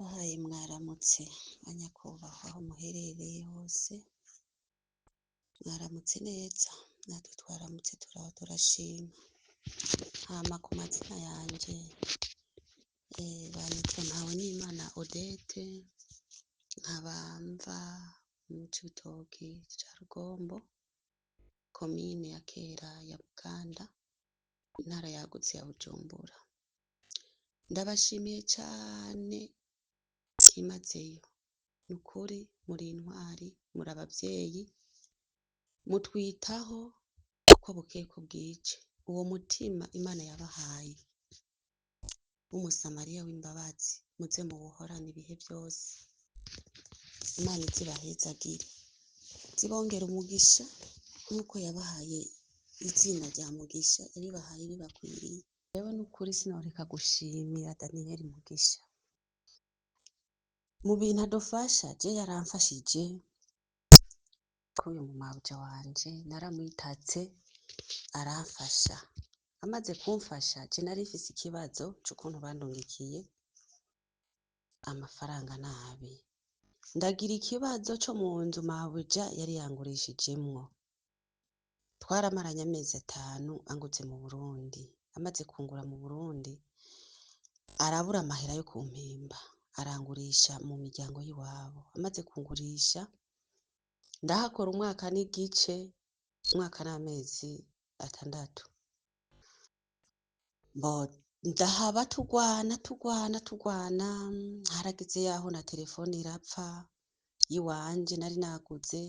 Ndabahaye mwaramutse banyakubahwa aho muherereye hose, mwaramutse neza, natwe twaramutse turaho turashima. Hama ku mazina yanje banyita Mpawenimana Odette, nkaba mva mu Cibitoke ca Rugombo, komine ya kera ya Buganda, intara yagutse ya Bujumbura. Ndabashimiye cane byimazeyo, nukuri muri intwari, muri abavyeyi, mutwitaho uko bukeye ko bwije. Uwo mutima Imana yabahaye w'umusamariya w'imbabazi, muze muwuhorane ibihe byose. Imana izibahezagire, zibongera umugisha nk'uko yabahaye izina rya Mugisha, yaribahaye ribakwiriye. Jewe nukuri sinoreka gushimira Daniyeli Mugisha mu bintu adufasha. Je yaramfashije kuyu mumabuja wanje, naramwitatse aramfasha. Amaze kumfasha, je narifise ikibazo c'ukuntu bandungikiye amafaranga nabi, ndagira ikibazo co mu nzu mabuja yari yangurishijemwo. Twaramaranye amezi 5 anguze mu Burundi. Amaze kungura mu Burundi, arabura amahera yo kumpemba, arangurisha mu miryango y'iwabo. Amaze kungurisha, ndahakora umwaka n'igice, umwaka n'amezi 6. Ndahaba tugwana, harageze yaho na telefone irapfa yiwanje nari naguze.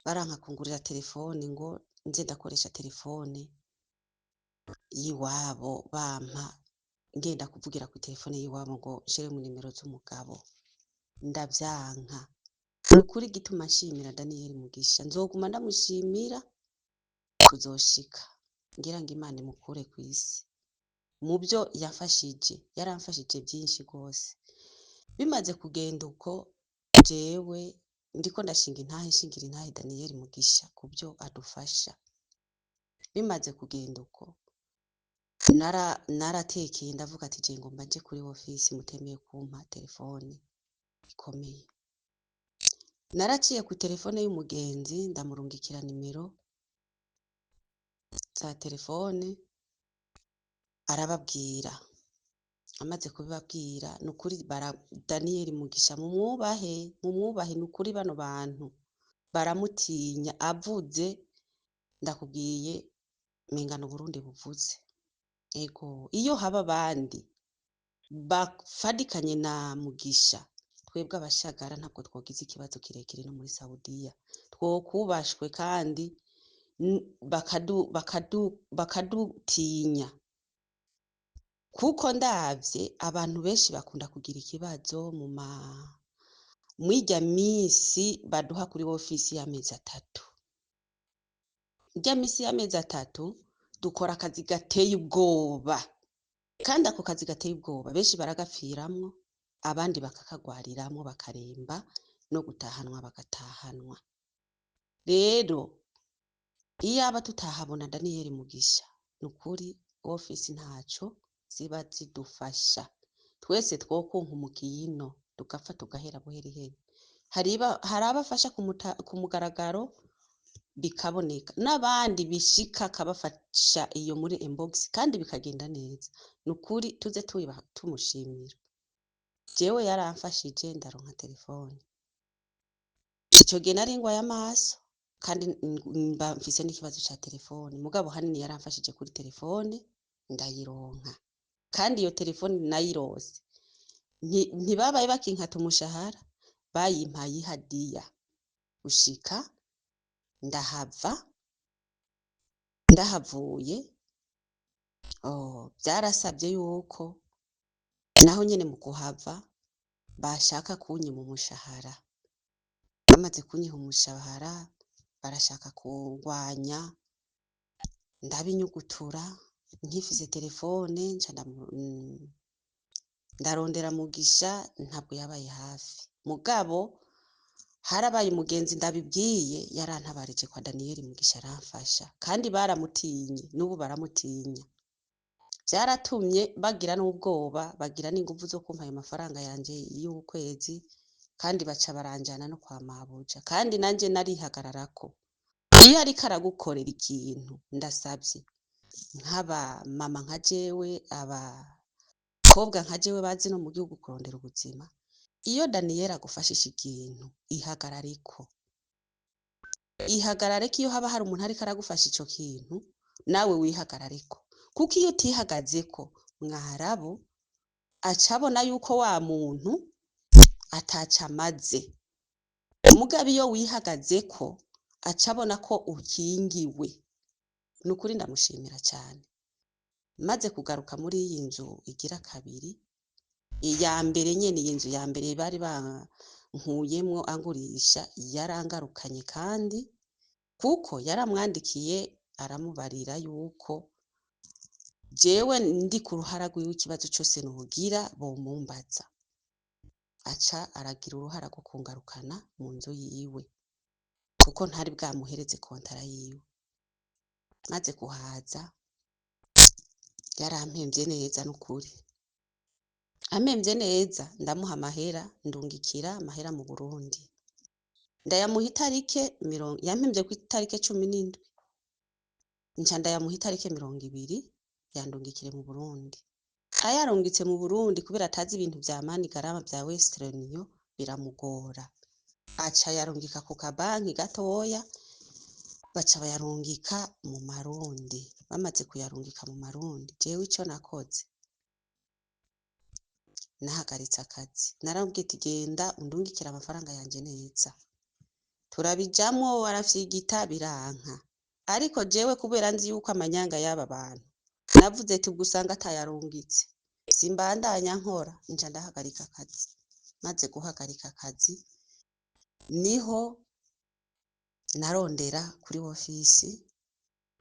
Baranka kungurira telefone ngo nze ndakoresha telefone yiwabo, bampa ngenda kuvugira ku telefone yiwabo ngo nshire mu nimero z'umugabo. Ndavyanka. Nukuri gituma nshimira Daniyeli Mugisha, nzoguma ndamushimira kuzoshika ngira ngo Imana imukure kw'isi. Mu byo yafashije, yaramfashije byinshi gose. Bimaze kugenda uko, jewe ndiko ndashingira intahe Daniyeli Mugisha ku byo adufasha. Bimaze kugenda uko, naratekeye ndavuga ati je ngomba nje kuri ofisi mutemeye kumpa telefone ikomeye. Naraciye ku telefone y'umugenzi ndamurungikira nimero za telefone, arababwira. Amaze kubibabwira, nukuri Daniyeli Mugisha mumwubahe, nukuri bano bantu baramutinya. Avuze ndakubwiye mengana Burundi buvuze. Ego, iyo haba abandi bafadikanye na Mugisha, twebwe abashagara ntabwo twogize ikibazo kirekire no muri Saudiya. Twokubashwe kandi bakadutinya. Kuko ndavye abantu benshi bakunda kugira ikibazo mwirya misi baduha kuri ofisi y'amezi 3. Irya misi y'amezi 3 dukora akazi gateye ubwoba, kandi ako kazi gateye ubwoba benshi baragapfiramwo, abandi bakakagwariramwo bakaremba, no gutahanwa bagatahanwa. Rero iyo aba tutahabona Daniyeli Mugisha, nukuri ofisi ntaco ziba zidufasha. Twese twokonka umukino tugapfa tugahera buheriheri. Hari abafasha ku mugaragaro bikaboneka, n'abandi bishika kabafasha iyo muri inbox kandi bikagenda neza. Nukuri tuze tumushimira. Jewe yaramfashije ndaronka telefone. Ico gihe nari ngwaye amaso kandi mba mfise n'ikibazo ca telefone, mugabo hanini yaramfashije kuri telefone ndayironka. Kandi iyo telefone nayirose ntibabaye bakinkata umushahara, bayimpaye ihadiya. Ushika ndahavuye, byarasabye yuko naho nyene mu kuhava bashaka kunyima umushahara. Bamaze kunyiha umushahara, barashaka kungwanya, ndabinyugutura. Nkifise telefone ndarondera Mugisha, ntabwo yabaye hafi. Mugabo harabaye umugenzi ndabibwiye, yarantabarije kwa Daniyeli Mugisha aramfasha, kandi baramutinye, n'ubu baramutinya. byaratumye bagira n'ubwoba, bagira n'inguvu zo kumpa ayo mafaranga yanje y'ukwezi, kandi baca baranjana no kwa mabuja, kandi nanje narihagararako. Iyo ariko aragukorera ikintu, ndasavye nk'aba mama nka jewe, abakobwa nka jewe bazi no mu gihugu kurondera ubuzima, iyo Daniyeli agufashije ikintu ihagarareko. Ihagarareko iyo haba hari umuntu ariko aragufasha ico kintu, nawe wihagarareko, kuko iyo utihagazeko mwarabu acabona yuko wa muntu ataca amaze. Mugabo iyo wihagazeko acabona ko ukingiwe. Nukuri ndamushimira cyane. Maze kugaruka muri iyi nzu igira kabiri, iya mbere nyene, iyi nzu ya mbere bari bankuyemwo angurisha, yarangarukanye kandi kuko yaramwandikiye aramubarira yuko jewe ndi ku ruhara rwiwe, ikibazo cyose nugira bomumbaza. Aca aragira uruhara rwo kungarukana mu nzu yiwe, kuko ntari bwamuhereze kontara yiwe. Maze kuhaza yarampemvye neza n'ukuri, ampemvye neza, ndamuha amahera, ndungikira amahera mu Burundi, ndayamuha itarike yampemvye ku itarike 17, nca ndayamuha itarike 20 yandungikire mu Burundi. Ayarungitse mu Burundi kubera atazi ibintu vya mani garama vya Western Union biramugora, aca yarungika ku kabanki gatoya, baca bayarungika mu Marundi. Bamaze kuyarungika mu Marundi, jewe ico nakoze nahagaritse akazi, narambwiye ati genda undungikira amafaranga yanje neza. Turabijamwo arafyigita biranka, ariko jewe kubera nzi yuko amanyanga y'aba bantu, navuze ati gusanga atayarungitse simbandanya nkora, nja ndahagarika akazi. Maze guhagarika akazi niho narondera kuri ofisi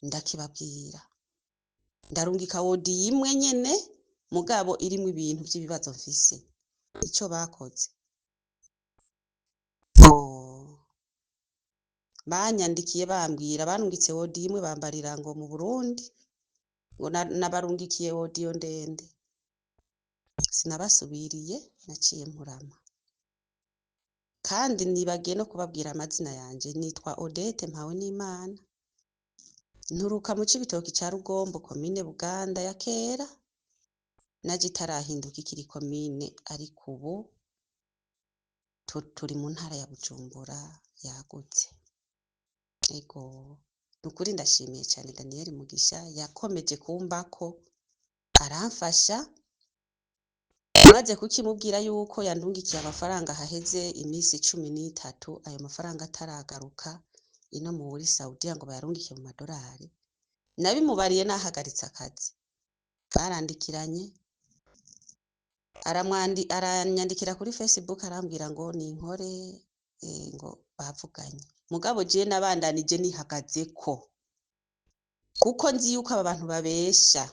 ndakibabwira, ndarungika wodi imwe nyene mugabo irimo ibintu by'ibibazo mfise. Ico bakoze banyandikiye bambwira, banungitse wodi imwe bambarira ngo mu Burundi ngo nabarungikiye wodi yo ndende. Sinabasubiriye, naciye mpurama. Kandi nibagiye no kubabwira amazina yanje, nitwa Odette Mpawe n'Imana, nturuka mu Cibitoki ca Rugombo, komine Buganda ya kera, naje itarahinduka ikiri komine, ariko ubu turi mu ntara ya Bujumbura yagutse. Ego nukuri ndashimiye cyane Daniyeli Mugisha, yakomeje kumbako aramfasha. Maze kukimubwira yuko yandungikiye amafaranga haheze iminsi 13, ayo mafaranga ataragaruka ino muri Saudiya ngo bayarungikiye mu madolari, nabimubariye nahagaritse akazi. Barandikiranye, aranyandikira kuri Facebook arambwira ngo ninkore, ngo bavuganye. Mugabo je nabandanije nihagazeko, kuko nzi yuko aba bantu babesha.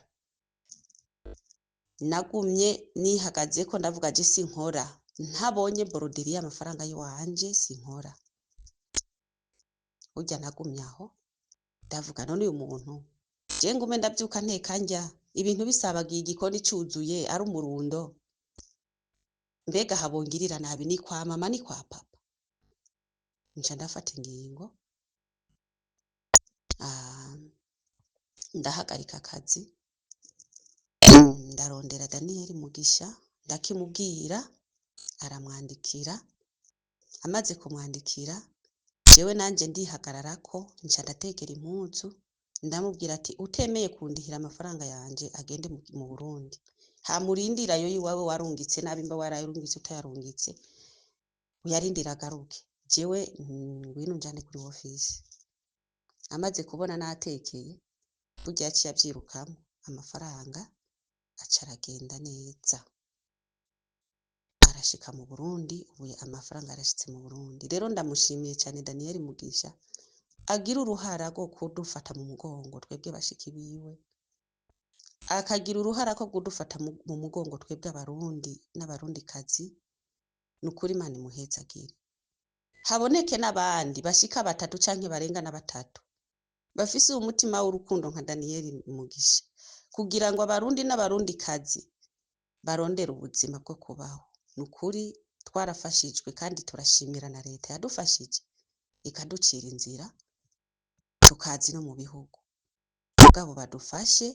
Nagumye nihagazeko, ndavuga je sinkora, ntabonye boroderi y'amafaranga yiwanje sinkora. Urya nagumye aho ndavuga none uyu muntu je ngume ndavyuka ntekanja, ibintu bisabagiye igikoni cuzuye ari umurundo, mbega habongirira nabi ni kwa mama ni kwa papa. Nca ndafata ingingo, ndahagarika akazi, ndarondera Daniyeli Mugisha, ndakimubwira, aramwandikira. Amaze kumwandikira, jewe nanje ndihagararako, nca ndatekera impuzu, ndamubwira ati utemeye kundihira amafaranga yanje agende mu Burundi, hamurindira yo iwawe warungitse nabi, mba warayarungitse utayarungitse, uyarindira agaruke, jewe ngwino njane kuri ofisi. Amaze kubona natekeye, burya yaciye avyirukamo, amafaranga aca aragenda neza, arashika mu Burundi. Ubu amafaranga arashitse mu Burundi. Rero ndamushimiye cyane Daniyeli Mugisha, agira uruhara rwo kudufata mu mugongo twebwe bashiki biwe, akagira uruhara ko kudufata mu mugongo twebwe abarundi n'abarundi kazi. Nukuri Imana imuhezagire, haboneke n'abandi bashika 3 canke barenga na 3 bafise umutima w'urukundo nka Daniyeli Mugisha, kugira ngo abarundi n'abarundikazi barondere ubuzima bwo kubaho. Ni ukuri twarafashijwe kandi turashimira na leta yadufashije ikaducira inzira tukazi no mu bihugu. Mugabo badufashe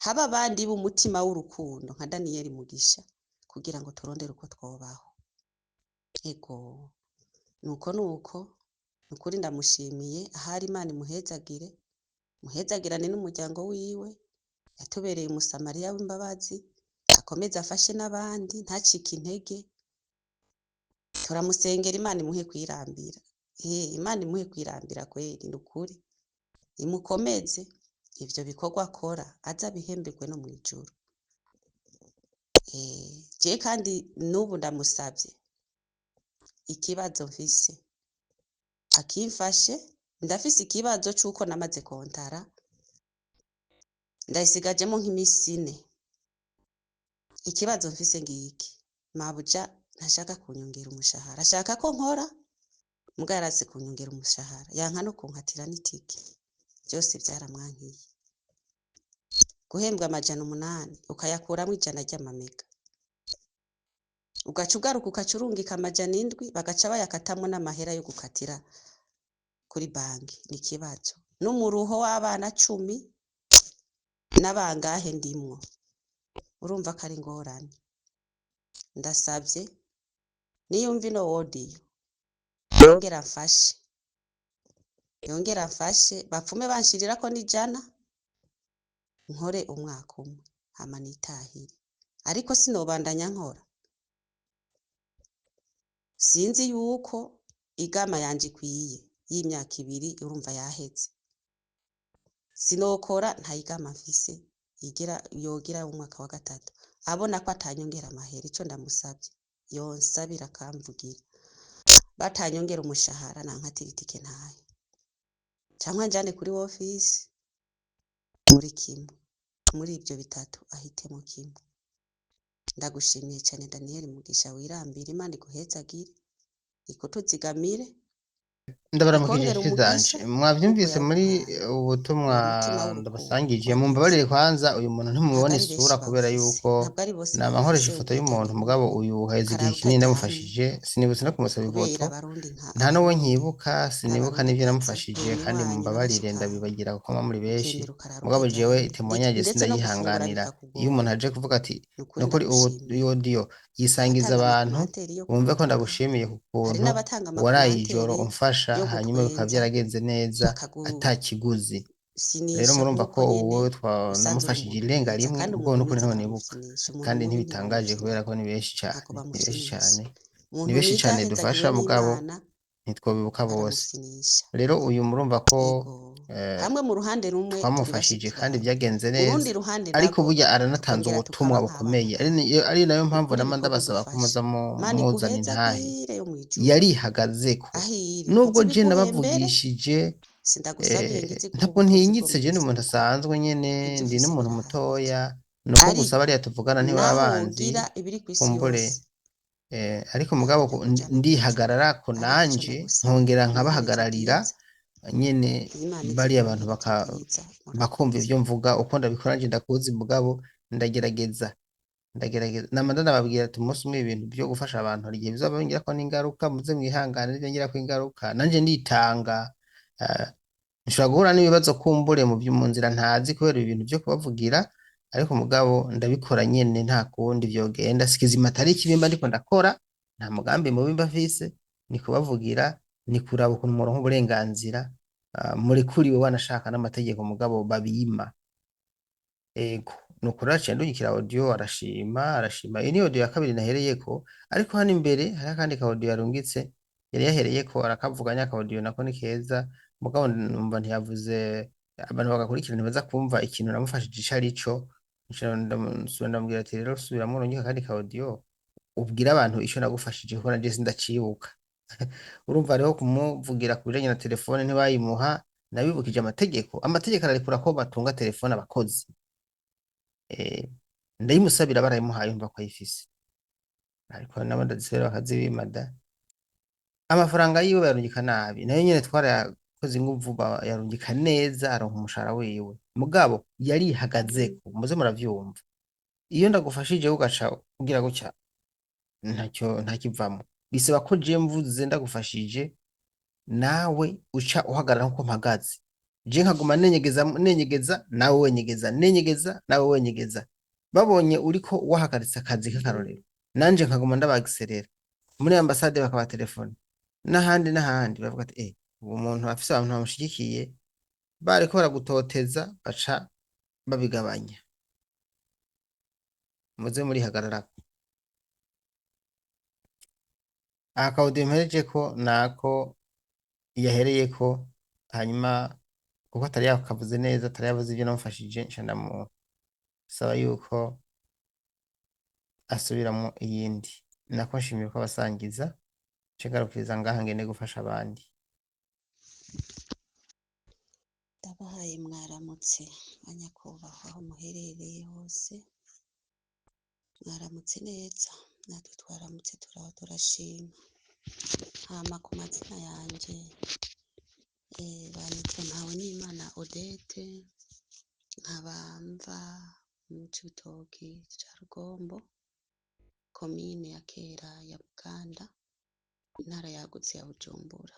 haba abandi b'umutima w'urukundo nka Daniel Mugisha kugira ngo turondere uko twobaho. Ego nuko ni ukuri ndamushimiye, ahari Imana muhezagirane n'umuryango wiwe, yatubereye umusamariya w'imbabazi, akomeze afashe n'abandi ntacike intege. Turamusengera Imana imuhe kwirambira. Imana imuhe kwirambira kweri, ni ukuri imukomeze ivyo bikorwa akora aza bihemberwe no mw'ijuru. Je kandi n'ubu ndamusavye ikibazo mfise akimfashe. Ndafise ikibazo c'uko namaze kontara ndayisigajemo nk'imisi 4. Ikibazo mfise ngiki, mabuja ntashaka kunyongera umushahara, ashaka ko nkora muga yarazi kunyongera umushahara, yanka no kunkatira n'itike, byose byaramwankiye. Guhembwa 800 ukayakuramo 100 ry'amamega, ugaca ugaruka ukacurungika 700 bagaca bayakatamo n'amahera yo gukatira kuri banki. Ni ikibazo n'umuruho w'abana 10 n'abangahe ndimwo, urumva ko ari ngorane. Ndasabye niyumva ino audio yongera mfashe bapfume banshirirako n'ijana nkore umwaka umwe hama nitahire. Ariko sinobandanya nkora, sinzi yuko igama yanje ikwiye y'imyaka 2 urumva yaheze. Sinokora ntayigama mfise yogira umwaka wa 3 abona ko atanyongera amahera. Ico ndamusabye yonsabira akamvugira, batanyongera umushahara nankatira itike ntahe, cyangwa njane kuri office muri kimwe muri ibyo bitatu ahitemo kimwe. Ndagushimiye cyane Daniel Mugisha, wirambire, Imana iguhezagire, ikutuzigamire, ndabaramukije zanje. Mwavyumvise muri ubutumwa ndabasangije, mumbabarire kwanza uyu muntu ntimubone isura kubera yuko nama nkoresha ifoto y'umuntu, mugabo uyu haheze igihe kinini ndamufashije, sinibutse no kumusaba ifoto, nta n'uwo nkibuka, sinibuka n'ivyo namufashije, kandi mumbabarire ndabibagira kuko mwa muri benshi, mugabo jewe itemonyage sindayihanganira. Iyo umuntu aje kuvuga ati nukuri uwo audio yisangiza abantu, wumve ko ndagushimiye ku kuntu waraye ijoro umfasha hanyuma bikaba byaragenze neza atakiguzi. Rero murumva ko uwo namufashije irenga rimwe, ubwo n'ukuri ntabwo nibuka, kandi ntibitangaje kubera ko ni benshi cyane dufasha, mugabo ntitwobibuka bose. Rero uyu murumva ko hamwe mu ruhande rumwe twamufashije kandi byagenze neza, ariko burya aranatanze ubutumwa bukomeye, ari nayo mpamvu nama ndabasaba ko muzana intahe. Yarihagazeko nubwo je nabavugishije, ntabwo ntinyitse, je ni umuntu asanzwe nyene, ndi n'umuntu mutoya, nuko gusa bariya tuvugana ntibabanzi kumbure, ariko mugabo ndihagarara ko nanje nkongera nkabahagararira nyene bariya abantu bakumva ivyo mvuga uko ndabikora. nje ndakuzi, mugabo ndagerageza namanda ndababwira ati umunsi umwe ibintu byo gufasha abantu hari igihe bizaba bingira ko n'ingaruka, muze mwihangane ngira ko ingaruka, nanje nditanga. Nshobora guhura n'ibibazo kumbure mu nzira ntazi kubera ibintu byo kubavugira, ariko mugabo ndabikora nyene nta kundi vyogenda. Sikizima atari ikibimba ndiko ndakora, nta mugambi mubi mbafise, ni kubavugira, ni kuraba ukuntu muronka uburenganzira muri kuri we wanashaka n'amategeko mugabo babima. Ego nukuri aciye ndungikira audio arashima. Iyi ni audio ya kabiri nahereyeko, ariko hano imbere hari akandi ka audio yarungitse yari yahereyeko arakavuganya. Ka audio nako ni keza, mugabo numva ntiyavuze, abantu bagakurikirana baza kumva ikintu namufashije ico arico. Ndamubwira ati rero subiramo urungika kandi ka audio ubwira abantu ico nagufashije kuko nanje sindacibuka. Urumva rero kumuvugira ku bijanye na telefone ntibayimuha, nabibukije amategeko ararekura ko batunga telefone abakozi. Ndayimusabira barayimuhaye umva ko ayifise, ariko n'abandi zisera bakazibimada. Amafaranga yiwe barungika nabi, nayo nyene umukozi w'inguvu yarungika neza aronka umushahara wiwe mugabo yarihagazeko muze muravyumva iyo ndagufashije ugaca ugira gutya ntakivamo bisaba ko je mvuze ndagufashije nawe uca uhagarara nkuko mpagaze je nkaguma nenyegeza nawe wenyegeza nawe wenyegeza babonye uriko wahagaritse akazi k'akarorero nanje nkaguma ndabagiserera muri ambasade bakaba telefone n'ahandi bavuga ati uwo muntu afise abantu bamushigikiye bariko baragutoteza baca babigabanya muze muri hagararako akawudu mperejeko nako yahereyeko hanyuma kuko atari yakavuze neza atari yavuze ivyo namufashije nca ndamusaba yuko asubiramwo iyindi nako nshimiye ko abasangiza ngarukiriza ngaha ngene gufasha abandi. Ndabahaye mwaramutse banyakubahwa aho muherereye hose, mwaramutse neza, natwe twaramutse turaho turashima. Hama ku mazina yanje banyitwa Mpawenimana Odette, nkaba mva mu Cibitoki ca Rugombo, komine ya kera ya Buganda, intara yagutse ya Bujumbura.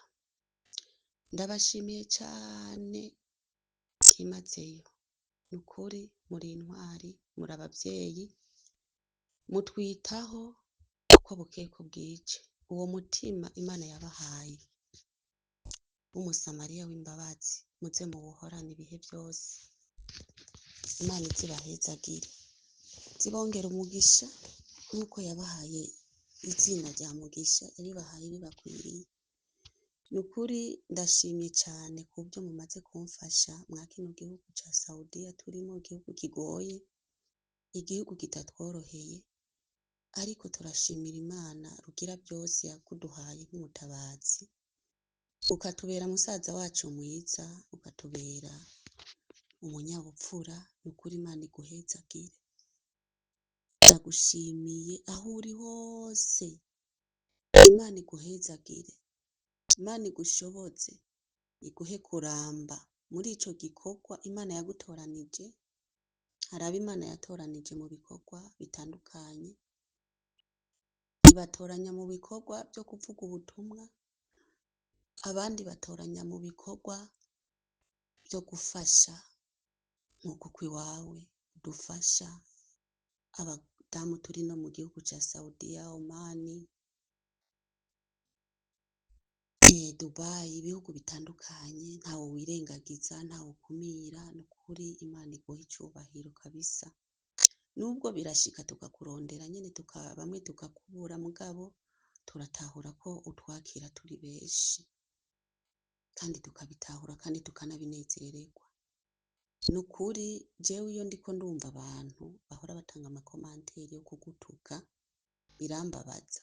Ndabashimiye cane byimazeyo, ni ukuri muri intwari, muri abavyeyi, mutwitaho uko bukeye uko bwije. Uwo mutima Imana yabahaye w'umusamariya w'imbabazi, muze muwuhorane ibihe byose. Imana izibahezagire, zibongera umugisha nk'uko yabahaye izina rya mugisha, yaribahaye ribakwiriye. Ni ukuri ndashimye cyane ku byo mumaze kumfasha mwa kino gihugu ca Saudiya turimo, igihugu kigoye, igihugu kitatworoheye, ariko turashimira Imana rugira byose yakuduhaye nk'umutabazi, ukatubera musaza wacu mwiza, ukatubera umunyabupfura. Ni ukuri Imana iguhezagire. Ndagushimiye aho uri hose, Imana iguhezagire, Imana igushoboze, iguhe kuramba muri ico gikorwa Imana yagutoranije. Hari abo Imana yatoranije mu bikorwa bitandukanye, ibatoranya mu bikorwa byo kuvuga ubutumwa, abandi batoranya mu bikorwa byo gufasha, nk'uko kwiwawe dufasha abadamu turi no mu gihugu ca Saudiya, Omani, Dubai, ibihugu bitandukanye, ntawe wirengagiza, ntawe ukumira. Ni ukuri Imana iguha icubahiro kabisa. Nubwo birashika tukakurondera nyene bamwe tukakubura, mugabo turatahura ko utwakira turi benshi, kandi tukabitahura kandi tukanabinezererwa. Ni ukuri jewe iyo ndiko ndumva abantu bahora batanga amakomanteri yo kugutuka, birambabaza.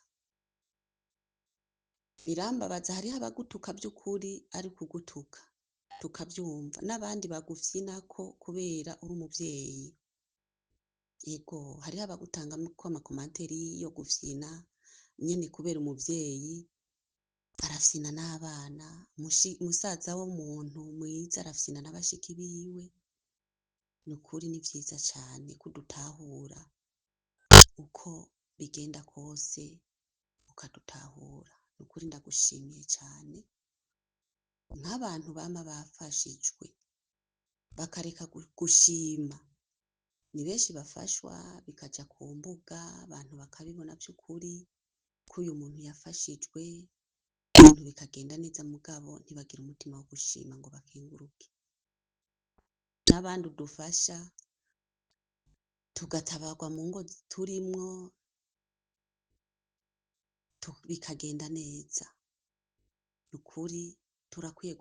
Hariho abagutuka by'ukuri ari kugutuka tukabyumva, n'abandi bagufyinako kubera uri umuvyeyi. Yego, hariho abagutanga ko amakomanteri yo gufyina nyene kubera umuvyeyi, arafyina n'abana, musaza w'umuntu mwiza arafyina n'abashiki biwe. Ni ukuri ni vyiza cane kudutahura uko bigenda kose, ukadutahura. Ni ukuri ndagushimiye cane, nk'abantu bama bafashijwe bakareka gushima. Ni benshi bafashwa bikaja ku mbuga, abantu bakabibona by'ukuri ko uyu muntu yafashijwe, ibintu bikagenda neza, mugabo ntibagira umutima wo gushima ngo bakenguruke. N'abandi udufasha tugatabarwa mu ngo turimwo, bikagenda neza. Ni ukuri turakwiye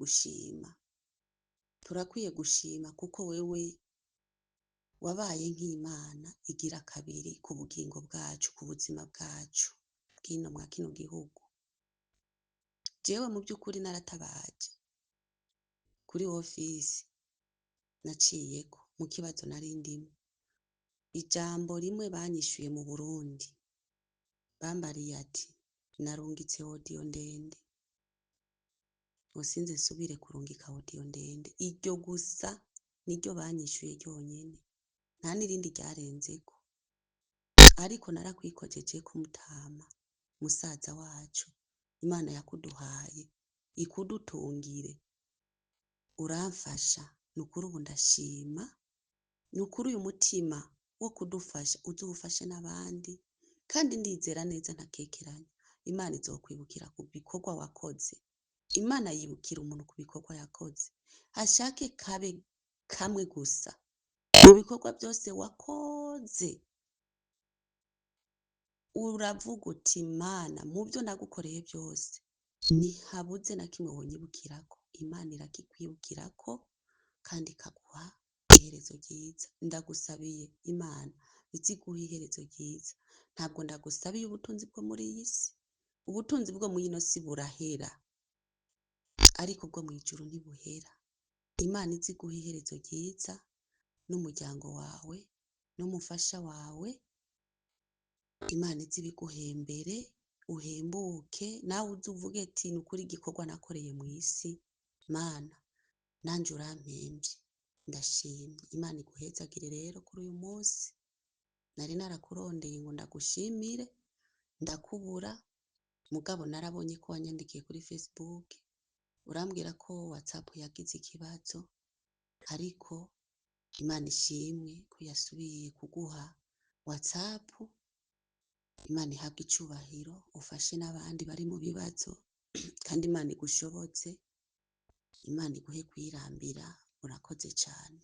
gushima, kuko wewe wabaye nk'Imana igira kabiri ku bugingo bwacu, ku buzima bwacu bwino mwa kino gihugu. Jewe mu by'ukuri naratabaje kuri ofisi, naciyeko mu kibazo nari ndimo, ijambo rimwe banyishuye mu Burundi, bambariye ati narungitse odiyo ndende, ngo sinze nsubire kurungika audio ndende, iryo gusa niryo banyishuye ryonyene, nta n'irindi ryarenzeko. Ariko narakwikojeje ko Mutama, musaza wacu, Imana yakuduhaye ikudutungire, uramfasha nukuri. Ubu ndashima nukuri, uyu mutima wo kudufasha uzufashe n'abandi, kandi ndizera neza ntakekeranya Imana izokwibukira ku bikorwa wakoze. Imana yibukira umuntu ku bikorwa yakoze, ashake kabe kamwe gusa mu bikorwa byose wakoze. Uravuga uti Imana, mu byo nagukoreye byose ntihabuze na kimwe wonyibukirako. Imana irakikwibukirako kandi ikaguha iherezo ryiza. Ndagusabiye Imana iziguha iherezo ryiza. Ntabwo ndagusabiye ubutunzi bwo muri iyi si, ubutunzi bwo mu ino si burahera, ariko bwo mu ijuru ntibuhera. Imana iziguha iherezo ryiza, n'umuryango wawe n'umufasha wawe. Imana izibiguhembere, uhembuke, nawe uzuvuge ati nukuri igikorwa nakoreye mu isi Mana nanje urampembye, ndashimye. Imana iguhezagire rero kuri uyu munsi. Nari narakurondeye ngo ndagushimire, ndakubura, mugabo narabonye ko wanyandikiye kuri Facebook urambwira ko WhatsApp yagize ikibazo, ariko Imana ishimwe ko yasubiye kuguha WhatsApp. Imana ihabwe icyubahiro, ufashe n'abandi bari mu bibazo, kandi Imana igushobotse, Imana iguhe kwirambira. Urakoze cyane.